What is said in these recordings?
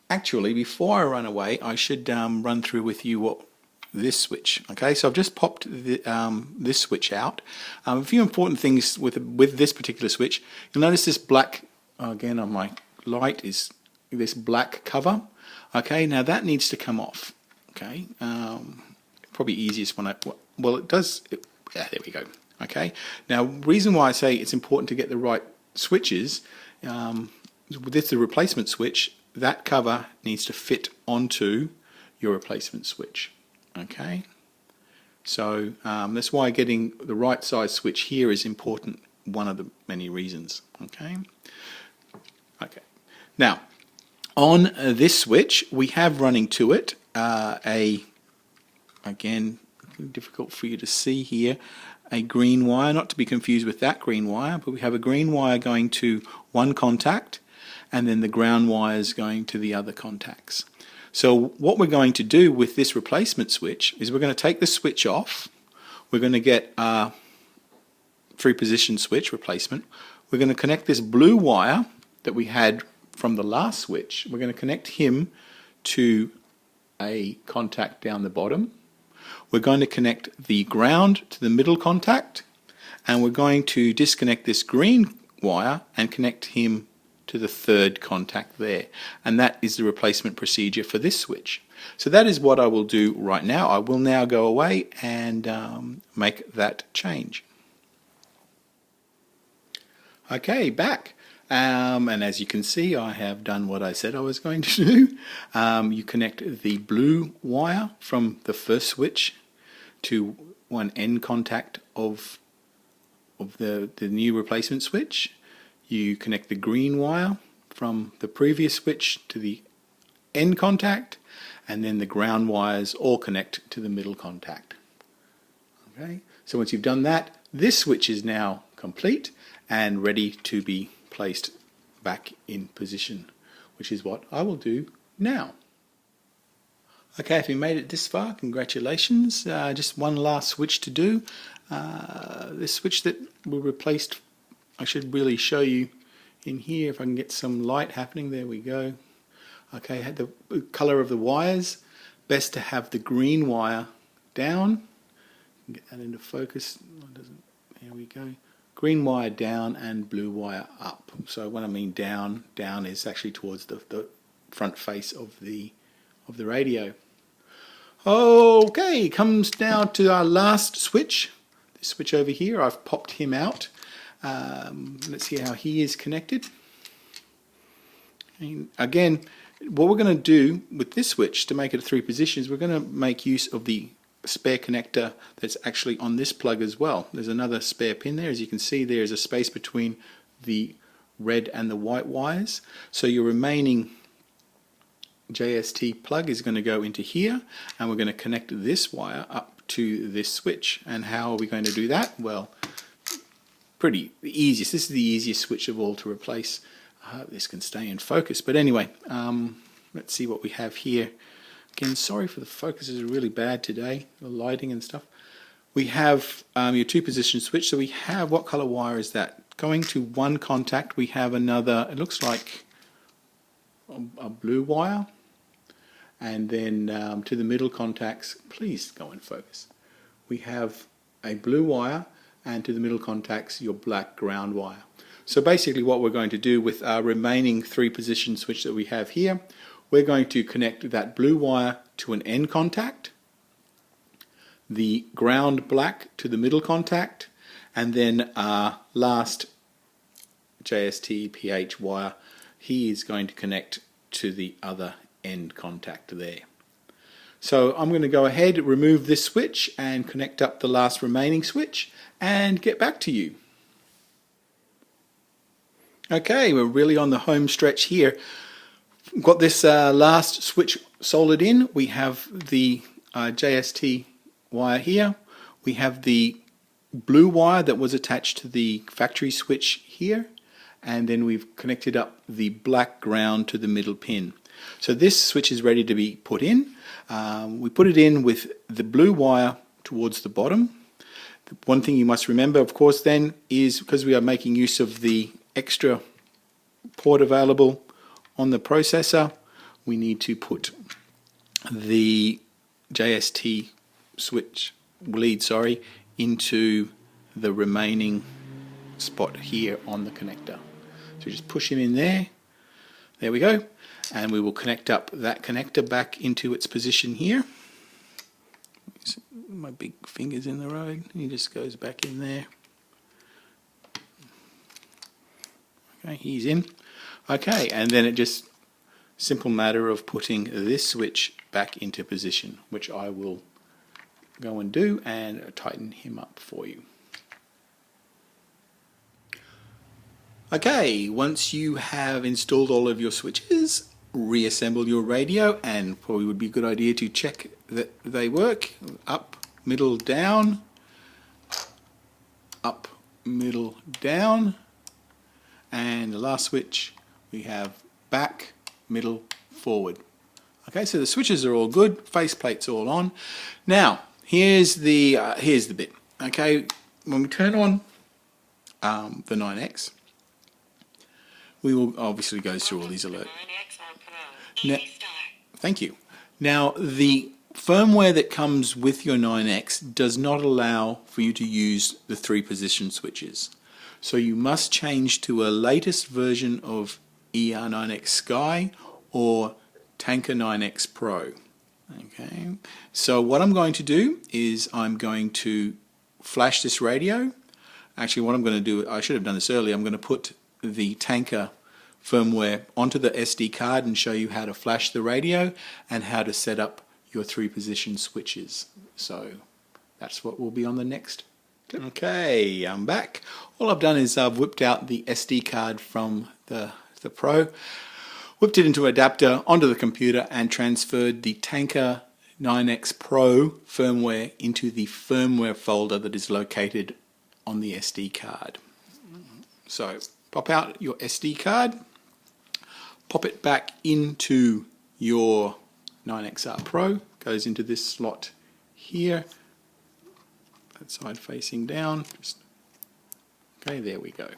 actually, before I run away, I should run through with you what this switch. Okay, so I've just popped this switch out. A few important things with this particular switch. You'll notice this black, again on my light, is this black cover. Okay, now that needs to come off. Okay, probably easiest when well, it does. Yeah, there we go. Okay, now reason why I say it's important to get the right switches, with this the replacement switch, that cover needs to fit onto your replacement switch. Okay, so that's why getting the right size switch here is important, one of the many reasons. Okay, now on this switch we have running to it again, difficult for you to see here, a green wire, not to be confused with that green wire, but we have a green wire going to one contact and then the ground wires going to the other contacts. So what we're going to do with this replacement switch is we're going to take the switch off. We're going to get a 3-position switch replacement. We're going to connect this blue wire that we had from the last switch. We're going to connect him to a contact down the bottom. We're going to connect the ground to the middle contact, and we're going to disconnect this green wire and connect him to the third contact there, and that is the replacement procedure for this switch. So that is what I will do right now. I will now go away and make that change. Okay, back. And as you can see, I have done what I said I was going to do. You connect the blue wire from the first switch to one end contact of the new replacement switch. You connect the green wire from the previous switch to the end contact, and then the ground wires all connect to the middle contact. Okay, so once you've done that, this switch is now complete and ready to be placed back in position, which is what I will do now. Okay, if you made it this far, congratulations. Just one last switch to do. This switch that we replaced, I should really show you in here if I can get some light happening. There we go. Okay, the color of the wires, best to have the green wire down. Get that into focus. There we go. Green wire down and blue wire up. So when I mean down, down is actually towards the front face of the radio. Okay, comes down to our last switch. This switch over here, I've popped him out. Let's see how he is connected. And again, what we're going to do with this switch to make it 3 positions, we're going to make use of the spare connector that's actually on this plug as well. There's another spare pin there. As you can see, there's a space between the red and the white wires. So your remaining JST plug is going to go into here, and we're going to connect this wire up to this switch. And how are we going to do that? Well, pretty easy. This is the easiest switch of all to replace. I hope this can stay in focus. But anyway, let's see what we have here. Again, sorry for the focus is really bad today, the lighting and stuff. We have your 2-position switch. So we have, what color wire is that? Going to one contact, we have another, it looks like a blue wire. And then to the middle contacts, please go in focus. We have a blue wire, and to the middle contacts, your black ground wire. So basically what we're going to do with our remaining 3-position switch that we have here, we're going to connect that blue wire to an end contact, the ground black to the middle contact, and then our last JST PH wire, he is going to connect to the other end contact there. So I'm going to go ahead, remove this switch and connect up the last remaining switch and get back to you. Okay, we're really on the home stretch here. Got this last switch soldered in. We have the JST wire here. We have the blue wire that was attached to the factory switch here, and then we've connected up the black ground to the middle pin. So this switch is ready to be put in. We put it in with the blue wire towards the bottom. One thing you must remember, of course, then is because we are making use of the extra port available on the processor, we need to put the JST switch lead, into the remaining spot here on the connector. So just push him in there. There we go. And we will connect up that connector back into its position here. My big finger's in the road. He just goes back in there. Okay, he's in. Okay, and then it just simple matter of putting this switch back into position, which I will go and do and tighten him up for you. Okay, once you have installed all of your switches, reassemble your radio, and probably would be a good idea to check that they work. Up, middle, down. Up, middle, down. And the last switch we have back, middle, forward. Okay, so the switches are all good, faceplate's all on. Now, here's the bit. Okay, when we turn on the 9X, we will obviously go through all these alerts. Now, thank you. Now, the firmware that comes with your 9X does not allow for you to use the 3-position switches. So you must change to a latest version of ER9X Sky or Tanker 9X Pro. Okay. So what I'm going to do is I'm going to flash this radio. Actually, what I'm going to do, I should have done this earlier, I'm going to put the Tanker firmware onto the SD card and show you how to flash the radio and how to set up your 3-position switches. So that's what will be on the next clip. Okay, I'm back. All I've done is I've whipped out the SD card from the Pro, whipped it into an adapter onto the computer and transferred the Tanker 9X Pro firmware into the firmware folder that is located on the SD card. So pop out your SD card, pop it back into your 9XR Pro, goes into this slot here, that side facing down. Okay, there we go.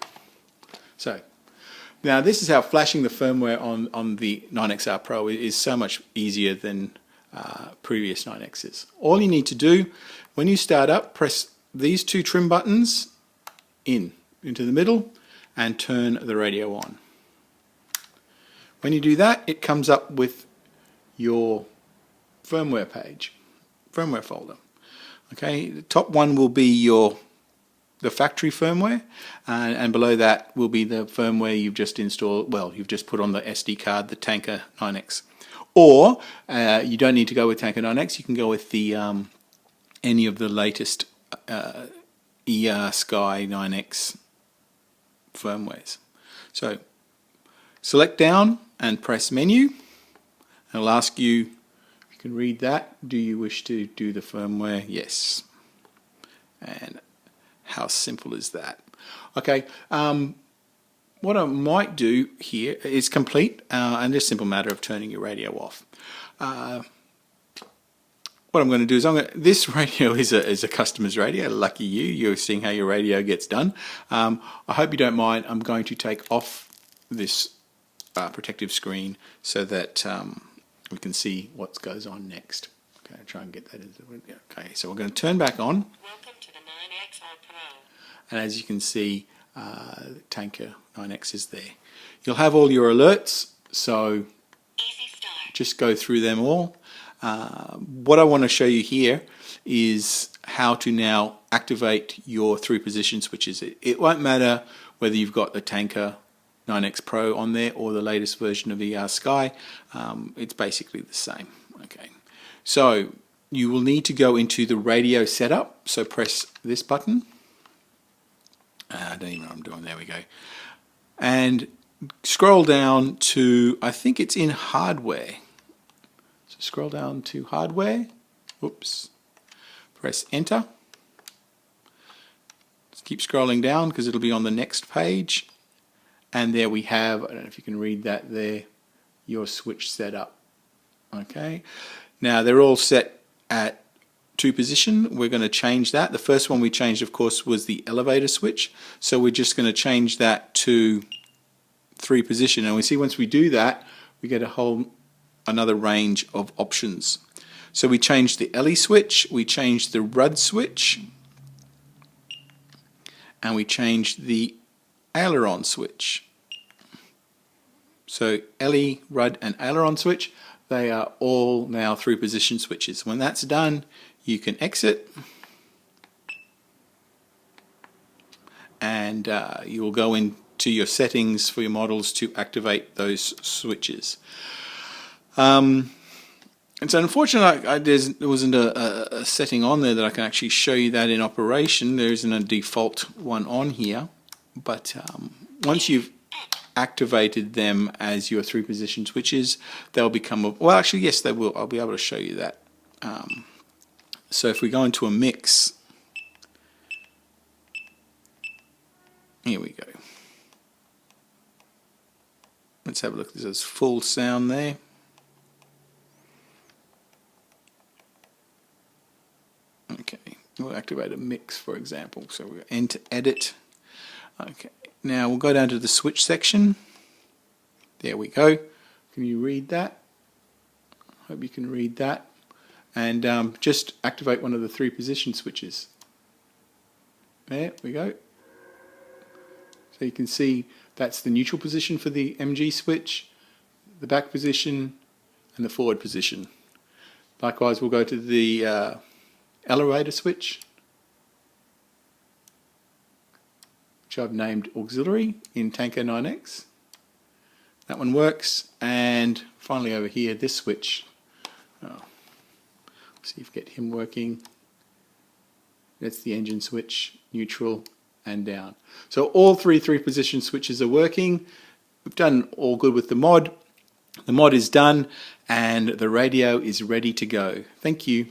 So now this is how flashing the firmware on the 9XR Pro is so much easier than previous 9Xs. All you need to do when you start up, press these 2 trim buttons into the middle and turn the radio on. When you do that, it comes up with your firmware page, firmware folder. Okay, the top one will be the factory firmware, and below that will be the firmware you've just installed. Well, you've just put on the SD card, the Tanker 9X. Or you don't need to go with Tanker 9X. You can go with the any of the latest ER Sky 9X firmwares. So select down and press menu. It'll ask you, if you can read that, do you wish to do the firmware? Yes. And how simple is that? Okay, what I might do here is complete, and just a simple matter of turning your radio off. What I'm going to do is this radio is a customer's radio. Lucky you, you're seeing how your radio gets done. I hope you don't mind. I'm going to take off this protective screen so that we can see what goes on next. Okay, try and get that. Okay, so we're going to turn back on. Welcome to the 9XR Pro. And as you can see, Tanker 9X is there. You'll have all your alerts, so Easy start. just go through them all. What I want to show you here is how to now activate your 3-position switches. It won't matter whether you've got the Tanker 9X Pro on there or the latest version of ER Sky. It's basically the same. Okay, so you will need to go into the radio setup. So press this button. I don't even know what I'm doing. There we go. And scroll down to, I think it's in hardware. So scroll down to hardware. Oops. Press enter. Just keep scrolling down because it'll be on the next page. And there we have, I don't know if you can read that there, your switch setup. Okay. Now they're all set at 2-position. We're going to change that. The first one we changed, of course, was the elevator switch. So we're just going to change that to 3-position. And we see once we do that, we get a whole another range of options. So we changed the LE switch, we changed the RUD switch, and we changed the aileron switch. So LE, RUD, and aileron switch, they are all now through position switches. When that's done, you can exit, and you will go into your settings for your models to activate those switches. It's unfortunate there wasn't a setting on there that I can actually show you that in operation. There isn't a default one on here, but once you've activated them as your through position switches, they'll become well, actually yes, they will. I'll be able to show you that. So if we go into a mix, here we go. Let's have a look. There's full sound there. Okay, we'll activate a mix, for example. So we'll enter edit. Okay, now we'll go down to the switch section. There we go. Can you read that? Hope you can read that. And just activate one of the three position switches. There we go. So you can see that's the neutral position for the MG switch, the back position, and the forward position. Likewise, we'll go to the elevator switch, which I've named auxiliary in Tanker 9X. That one works. And finally over here, this switch. See if we get him working. That's the engine switch, neutral and down. So all three position switches are working. We've done all good with the mod. The mod is done and the radio is ready to go. Thank you.